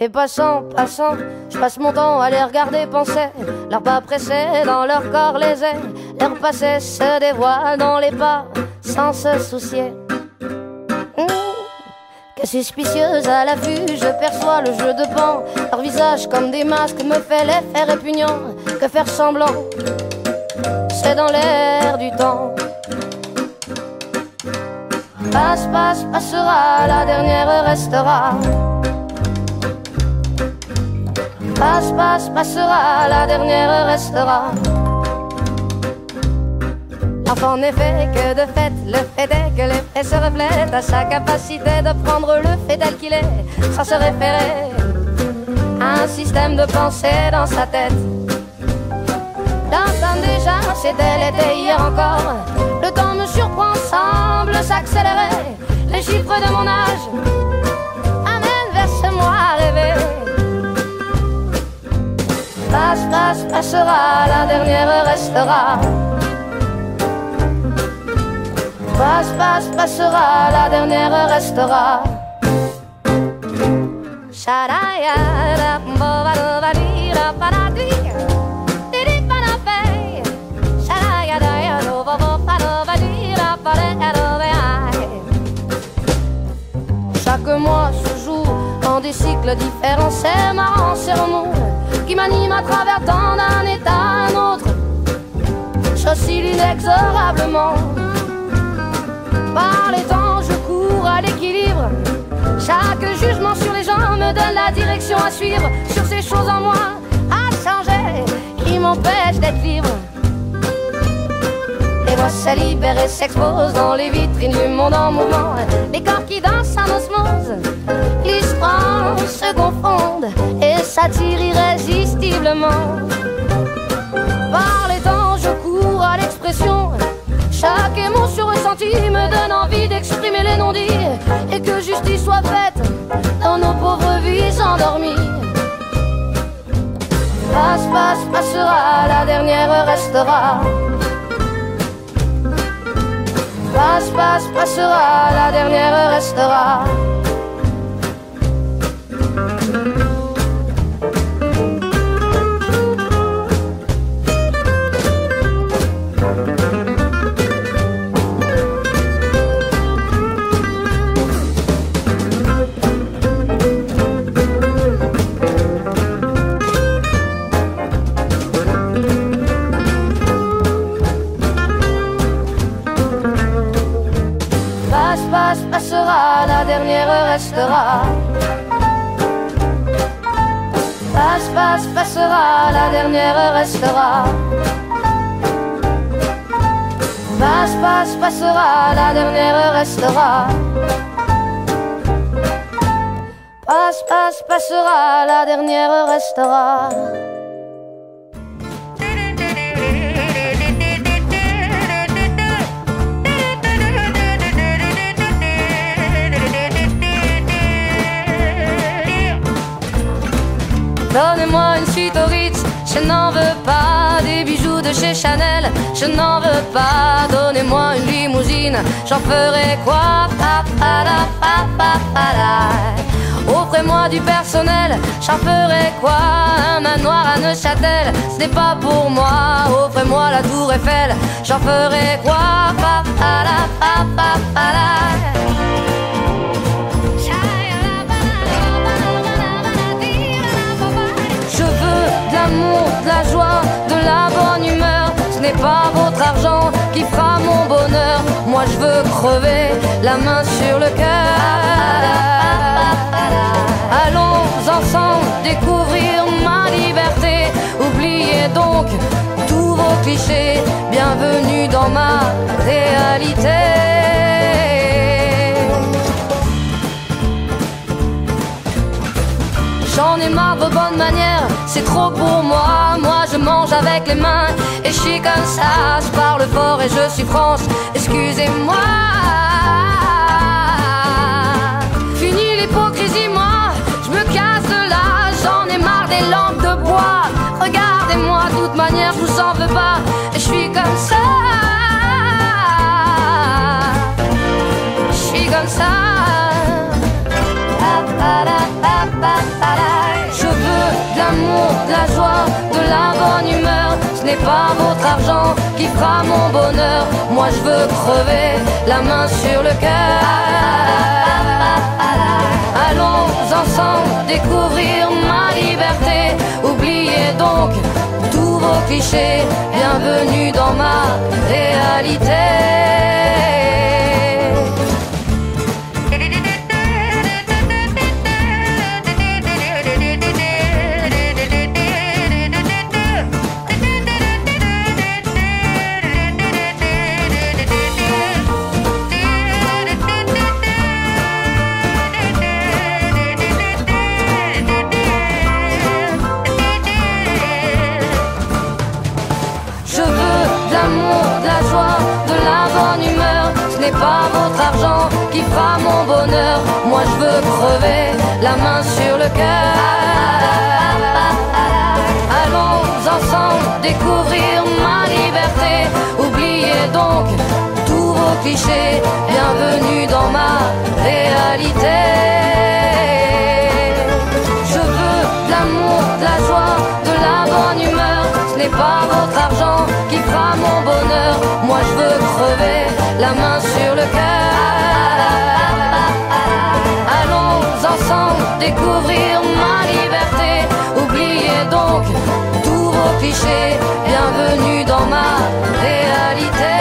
Les passants, passants, je passe mon temps à les regarder penser. Leurs pas pressés dans leur corps les ailes. Leur passé se dévoile dans les pas sans se soucier. Que suspicieuse à la vue, je perçois le jeu de pan. Leur visage comme des masques me fait l'effet répugnant. Que faire semblant, c'est dans l'air du temps. Passe, passe, passera, la dernière restera. Passe, passe, passera, la dernière restera. En effet, que de fait, le fait est que l'effet se reflète à sa capacité de prendre le fait tel qu'il est, sans se référer à un système de pensée dans sa tête. L'entame déjà, c'était l'été hier encore. Le temps me surprend, semble s'accélérer. Les chiffres de mon âge amènent vers ce moi rêvé. Passe, passe, passera, la dernière restera. Passe, passe, passera, la dernière restera. Chaque mois se joue en des cycles différents. C'est marrant, c'est remous qui m'anime à travers tant d'un état à un autre. J'oscille inexorablement. Par les temps, je cours à l'équilibre. Chaque jugement sur les gens me donne la direction à suivre. Sur ces choses en moi à changer qui m'empêchent d'être libre. Les voix se libèrent et s'exposent dans les vitrines du monde en mouvement. Les corps qui dansent en osmose, l'histoire se confondent et s'attirent irrésistiblement. Par les temps, je cours à l'expression. Chaque émotion ressentie me donne envie d'exprimer les non-dits et que justice soit faite dans nos pauvres vies endormies. Passe, passe, passera, la dernière restera. Passe, passe, passera, la dernière restera. Passe, passera, la dernière restera. Passe, passe, passera, la dernière restera. Passe, passe, passera, la dernière restera. Passe, passe, passera, la dernière restera. Donnez-moi une suite au Ritz, je n'en veux pas. Des bijoux de chez Chanel, je n'en veux pas. Donnez-moi une limousine, j'en ferai quoi? Offrez-moi du personnel, j'en ferai quoi? Un manoir à Neuchâtel, ce n'est pas pour moi. Offrez-moi la tour Eiffel, j'en ferai quoi? De la joie, de la bonne humeur. Ce n'est pas votre argent qui fera mon bonheur. Moi je veux crever la main sur le cœur. Allons ensemble découvrir ma liberté. Oubliez donc tous vos clichés. Bienvenue dans ma réalité. J'en ai marre de vos bonnes manières, c'est trop pour moi. Moi je mange avec les mains et je suis comme ça. Je parle fort et je suis France, excusez-moi. Fini l'hypocrisie, moi, je me casse de là. J'en ai marre des lampes de bois. Regardez-moi, de toute manière je vous en veux pas. Et je suis comme ça. Je suis comme ça. l'amour, de la joie, de la bonne humeur. Ce n'est pas votre argent qui fera mon bonheur. Moi je veux crever la main sur le cœur. Allons ensemble découvrir ma liberté. Oubliez donc tous vos clichés. Bienvenue dans ma réalité. Pas votre argent qui fera mon bonheur. Moi je veux crever la main sur le cœur. Allons ensemble découvrir ma liberté. Oubliez donc tous vos clichés. Bienvenue dans ma réalité. Je veux de l'amour, de la joie, de la bonne humeur. Ce n'est pas votre argent qui fera mon bonheur. Moi je veux crever la main sur le cœur. Allons ensemble découvrir ma liberté. Oubliez donc tous vos clichés. Bienvenue dans ma réalité.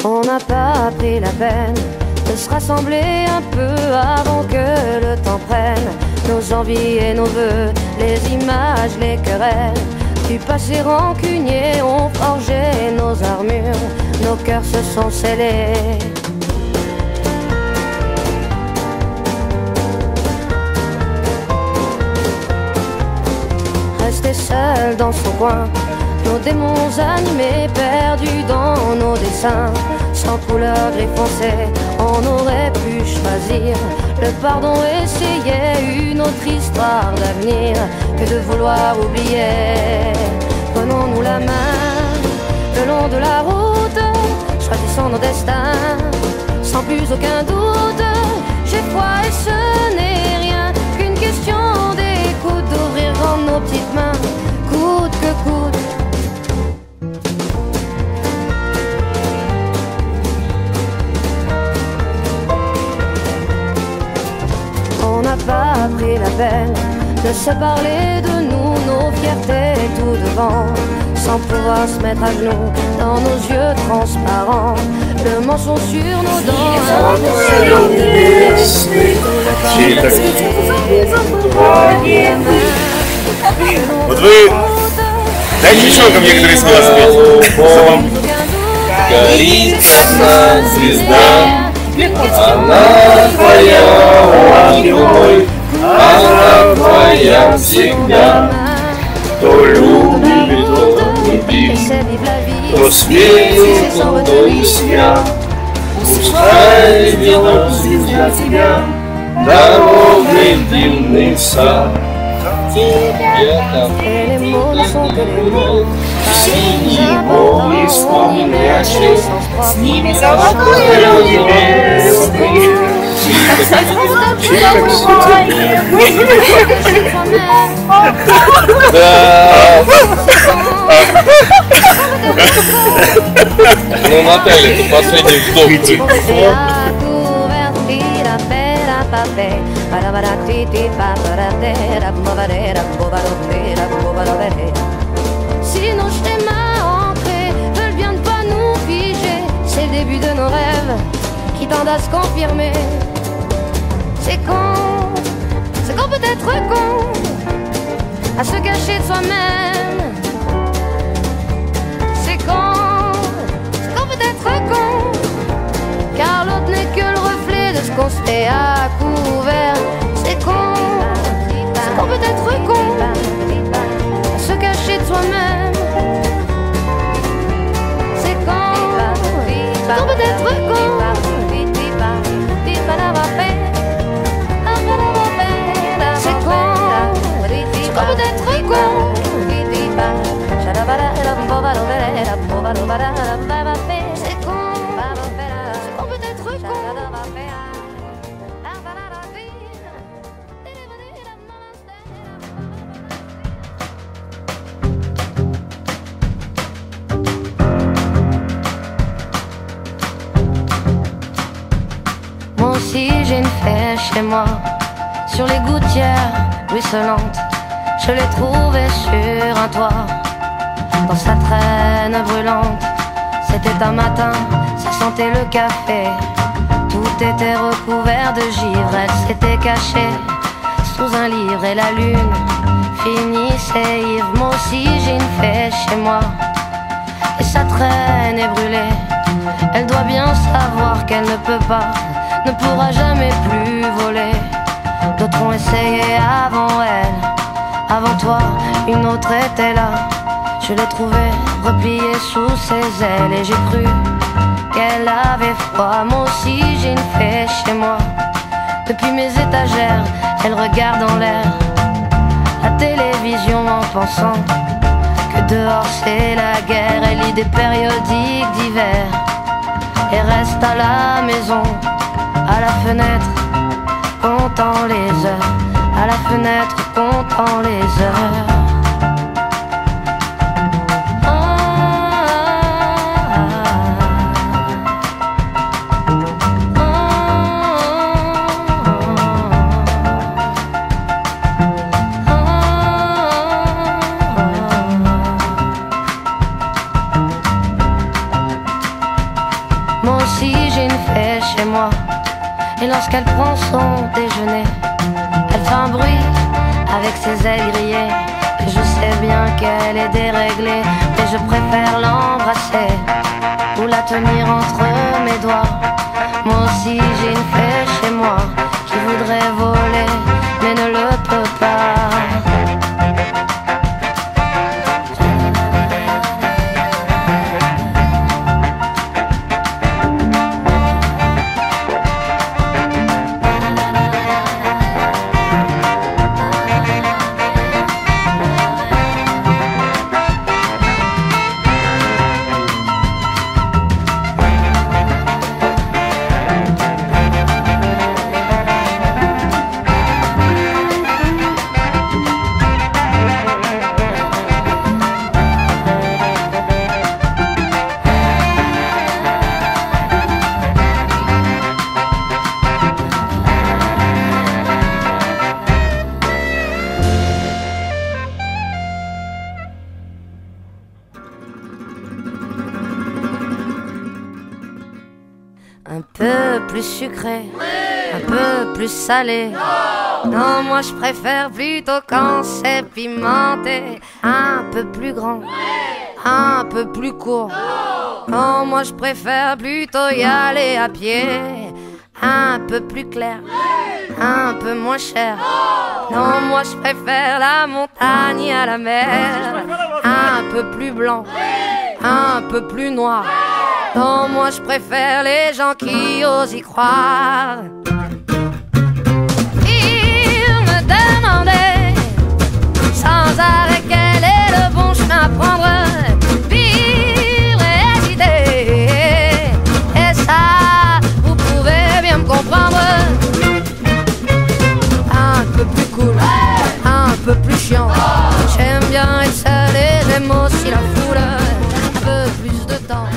On n'a pas pris la peine de se rassembler un peu avant que le temps prenne nos envies et nos vœux, les images, les querelles du passé rancunier ont forgé nos armures, nos cœurs se sont scellés. Rester seul dans son coin, nos démons animés, perdus dans nos dessins, sans couleur gris foncé, on aurait pu choisir le pardon, essayer une autre histoire d'avenir que de vouloir oublier. Prenons-nous la main le long de la route, choisissons nos destins sans plus aucun doute. J'ai foi et ce n'est rien qu'une question d'écoute, d'ouvrir grand nos petites mains, coûte que coûte. On n'a pas pris la peine de se parler de nous, nos fiertés tout devant, sans pouvoir se mettre à genoux dans nos yeux transparents, le mensonge sur nos dents. Вот вы дайте еще ко мне, которые смело спеть. Горит одна звезда, она твоя, ангел мой, она твоя всегда. Кто любит, тот любим, кто светит, тот и свят. Пускай ведет звезда тебя, дорогой в дивный сад. Тебя там синий бог исполняющий, с ними золотой небесный. Да. Ну, Наталья, это последний вдох. Si nos schémas ancrés veulent bien ne pas nous figer, c'est le début de nos rêves qui tendent à se confirmer. C'est qu'on peut être con à se cacher de soi-même. C'est qu'on peut être con, car l'autre n'est que le reflet de ce qu'on se fait à couvert. C'est qu'on peut être con à se cacher de soi-même. C'est qu'on peut être con, aussi j'ai une fée chez moi, sur les gouttières ruisselantes. Je l'ai trouvée sur un toit, dans sa traîne brûlante. C'était un matin, ça sentait le café. Tout était recouvert de givre. Elle s'était cachée sous un livre et la lune finissait ivre. Moi aussi j'ai une fée chez moi, et sa traîne est brûlée. Elle doit bien savoir qu'elle ne peut pas, ne pourra jamais plus voler. D'autres ont essayé avant elle, avant toi, une autre était là. Je l'ai trouvée repliée sous ses ailes, et j'ai cru qu'elle avait froid. Moi aussi j'ai une fée chez moi, depuis mes étagères, elle regarde en l'air la télévision en pensant que dehors c'est la guerre. Elle lit des périodiques d'hiver et reste à la maison, à la fenêtre, comptant les heures, à la fenêtre, comptant les heures. Moi aussi j'ai une fée chez moi, et lorsqu'elle prend son déjeuner, elle fait un bruit avec ses ailes grillées. Et je sais bien qu'elle est déréglée, mais je préfère l'embrasser ou la tenir entre mes doigts. Moi aussi j'ai une fée chez moi qui voudrait voler, mais ne le peut pas. Un peu plus sucré, un peu plus salé. Non, moi je préfère plutôt quand c'est pimenté. Un peu plus grand, un peu plus court. Non, moi je préfère plutôt y aller à pied. Un peu plus clair, un peu moins cher. Non, moi je préfère la montagne à la mer. Un peu plus blanc, un peu plus noir. Non, moi je préfère les gens qui osent y croire. Il me demandait sans arrêt quel est le bon chemin à prendre. Vivre et hésiter, et ça, vous pouvez bien me comprendre. Un peu plus cool, un peu plus chiant. J'aime bien être seul et j'aime aussi la foule. Un peu plus de temps.